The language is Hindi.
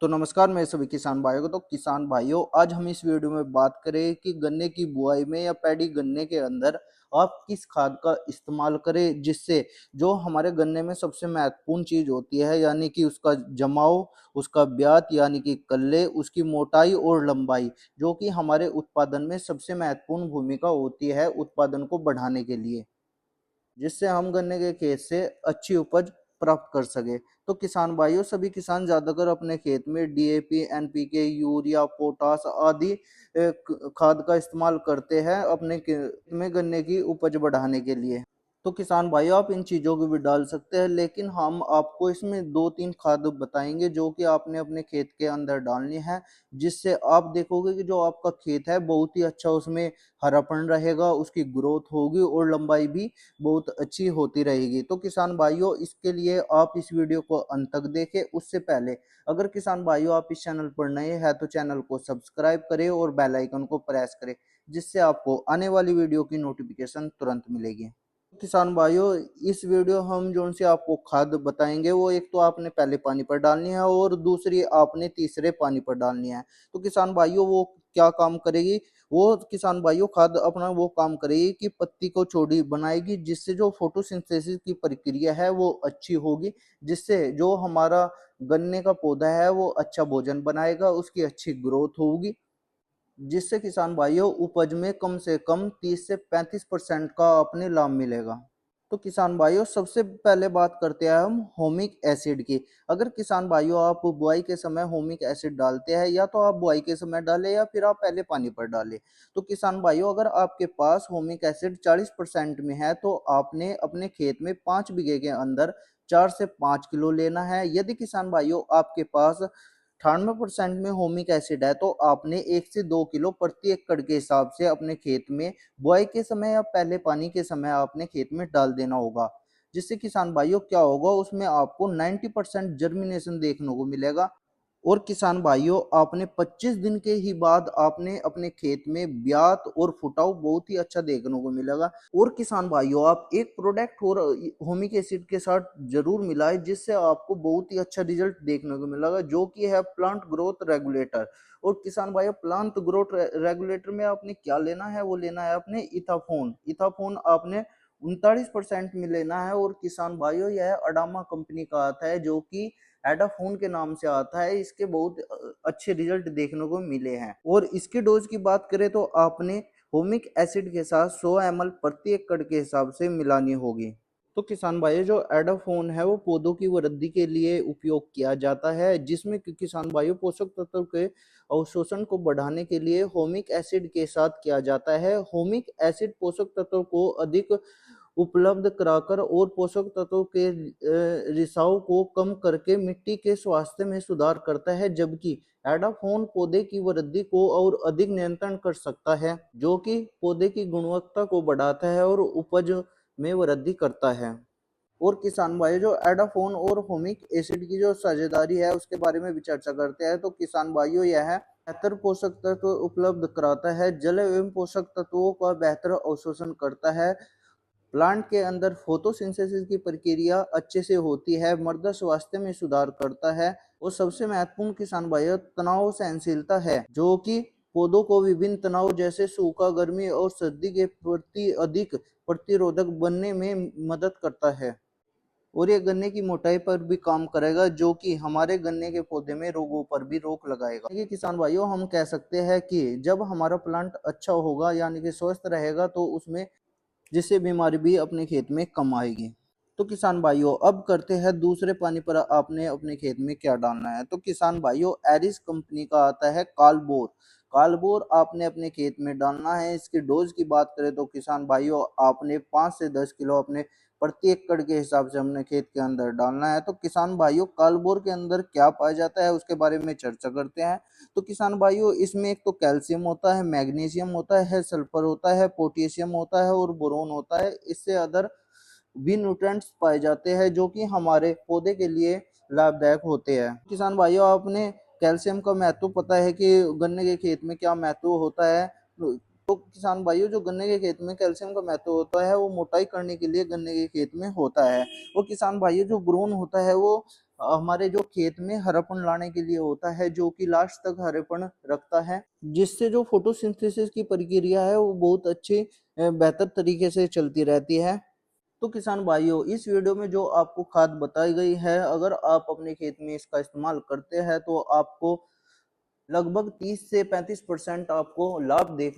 तो नमस्कार मेरे सभी किसान भाइयों को। तो किसान भाइयों, आज हम इस वीडियो में बात करें कि गन्ने की बुआई में या पैडी गन्ने के अंदर आप किस खाद का इस्तेमाल करें, जिससे जो हमारे गन्ने में सबसे महत्वपूर्ण चीज होती है यानी कि उसका जमाव, उसका ब्यात यानी कि कल्ले, उसकी मोटाई और लंबाई, जो कि हमारे उत्पादन में सबसे महत्वपूर्ण भूमिका होती है उत्पादन को बढ़ाने के लिए, जिससे हम गन्ने के खेत से अच्छी उपज प्राप्त कर सके। तो किसान भाइयों, सभी किसान ज्यादातर अपने खेत में डीएपी, एनपीके, यूरिया, पोटास आदि खाद का इस्तेमाल करते हैं अपने खेत में गन्ने की उपज बढ़ाने के लिए। तो किसान भाइयों, आप इन चीजों को भी डाल सकते हैं, लेकिन हम आपको इसमें दो तीन खाद बताएंगे जो कि आपने अपने खेत के अंदर डालनी है, जिससे आप देखोगे कि जो आपका खेत है बहुत ही अच्छा उसमें हरापन रहेगा, उसकी ग्रोथ होगी और लंबाई भी बहुत अच्छी होती रहेगी। तो किसान भाइयों, इसके लिए आप इस वीडियो को अंत तक देखें। उससे पहले अगर किसान भाइयों आप इस चैनल पर नए हैं तो चैनल को सब्सक्राइब करें और बेल आइकन को प्रेस करें, जिससे आपको आने वाली वीडियो की नोटिफिकेशन तुरंत मिलेगी। किसान भाइयों, इस वीडियो हम जो से आपको खाद बताएंगे वो एक तो आपने पहले पानी पर डालनी है और दूसरी आपने तीसरे पानी पर डालनी है। तो किसान भाइयों, वो क्या काम करेगी? वो किसान भाइयों खाद अपना वो काम करेगी कि पत्ती को चौड़ी बनाएगी, जिससे जो फोटोसिंथेसिस की प्रक्रिया है वो अच्छी होगी, जिससे जो हमारा गन्ने का पौधा है वो अच्छा भोजन बनाएगा, उसकी अच्छी ग्रोथ होगी, जिससे किसान भाइयों उपज में कम से कम 30 से 35% का अपने लाभ मिलेगा। तो किसान भाइयों, सबसे पहले बात करते हैं हम होमिक एसिड की। अगर किसान भाइयों आप बुआई के समय होमिक एसिड डालते हैं, या तो आप बुआई के समय डालें या फिर आप पहले पानी पर डालें। तो किसान भाइयों, अगर आपके पास होमिक एसिड 40% में है तो आपने अपने खेत में 5 बीघे के अंदर 4 से 5 किलो लेना है। यदि किसान भाइयों आपके पास 98% में होमिक एसिड है तो आपने 1 से 2 किलो प्रति एकड़ के हिसाब से अपने खेत में बुआई के समय या पहले पानी के समय आपने खेत में डाल देना होगा, जिससे किसान भाइयों क्या होगा, उसमें आपको 90% जर्मिनेशन देखने को मिलेगा। और किसान भाइयों, आपने 25 दिन के ही बाद आपने अपने खेत में ब्यात और फुटाव बहुत ही अच्छा देखने को मिलेगा। और किसान भाइयों, आप एक प्रोडक्ट और होमिक एसिड के साथ जरूर मिलाएं, जिससे आपको बहुत ही अच्छा रिजल्ट देखने को मिलेगा, जो कि है प्लांट ग्रोथ रेगुलेटर। और किसान भाइयों, प्लांट ग्रोथ रेगुलेटर में आपने क्या लेना है? वो लेना है अपने इथाफोन। इथाफोन आपने 39% में लेना है। और किसान भाइयों, यह अडामा कंपनी का आता है, जो कि एडाफोन के नाम से आता है। इसके बहुत अच्छे रिजल्ट देखने को मिले हैं। और इसके डोज की बात करें तो आपने होमिक एसिड के साथ 100 ml प्रति एकड़ के हिसाब से मिलानी होगी। तो किसान भाई, जो एडाफोन है वो पौधों की वृद्धि के लिए उपयोग किया जाता है, जिसमें किसान भाइयों पोषक तत्व के अवशोषण को बढ़ाने के लिए होमिक एसिड के साथ किया जाता है। होमिक एसिड पोषक तत्वों को अधिक उपलब्ध कराकर और पोषक तत्वों के रिसाव को कम करके मिट्टी के स्वास्थ्य में सुधार करता है, जबकि एडाफोन पौधे की वृद्धि को और अधिक नियंत्रण कर सकता है, जो कि पौधे की गुणवत्ता को बढ़ाता है और उपज में वृद्धि करता है। और किसान भाई, जो एडाफोन और होमिक एसिड की जो साझेदारी है उसके बारे में भी चर्चा करते हैं। तो किसान भाइयों, यह बेहतर पोषक तत्व उपलब्ध कराता है, जल एवं पोषक तत्वों का बेहतर अवशोषण करता है, प्लांट के अंदर फोटोसिंथेसिस की प्रक्रिया अच्छे से होती है, मृदा स्वास्थ्य में सुधार करता है। और सबसे महत्वपूर्ण किसान भाइयों, तनाव सहनशीलता है, जो कि पौधों को विभिन्न तनाव जैसे सूखा, गर्मी और सर्दी के प्रति अधिक प्रतिरोधक बनने में मदद करता है। और ये गन्ने की मोटाई पर भी काम करेगा, जो कि हमारे गन्ने के पौधे में रोगों पर भी रोक लगाएगा। ये किसान भाइयों, हम कह सकते हैं कि जब हमारा प्लांट अच्छा होगा यानी कि स्वस्थ रहेगा तो उसमें जिससे बीमारी भी अपने खेत में कम आएगी। तो किसान भाइयों, अब करते हैं दूसरे पानी पर आपने अपने खेत में क्या डालना है। तो किसान भाइयों, एरिस कंपनी का आता है कालबोर। कालबोर आपने अपने खेत में डालना है। इसकी डोज की बात करें तो किसान भाइयों, आपने 5 से 10 किलो अपने प्रति एकड़ के हिसाब से अपने खेत के अंदर डालना है। तो किसान भाइयों, कालबोर के अंदर क्या पाया जाता है उसके बारे में चर्चा करते हैं। तो किसान भाइयों, इसमें एक तो कैल्शियम होता है, मैग्नीशियम होता है, सल्फर होता है, पोटेशियम होता है और बोरोन होता है। इससे अदर भी न्यूट्रिएंट्स पाए जाते हैं, जो कि हमारे पौधे के लिए लाभदायक होते हैं। किसान भाइयों, आपने कैल्शियम का महत्व पता है कि गन्ने के खेत में क्या महत्व होता है। तो किसान भाइयों, जो गन्ने के खेत में कैल्शियम का महत्व होता है वो मोटाई करने के लिए गन्ने के खेत में होता है। और किसान भाइयों, जो बोरोन होता है वो हमारे जो खेत में हरापन लाने के लिए होता है, जो कि लास्ट तक हरेपन रखता है, जिससे जो फोटोसिंथेसिस की प्रक्रिया है वो बहुत अच्छी बेहतर तरीके से चलती रहती है। तो किसान भाइयों, इस वीडियो में जो आपको खाद बताई गई है, अगर आप अपने खेत में इसका इस्तेमाल करते हैं तो आपको लगभग 30 से 35% आपको लाभ देखने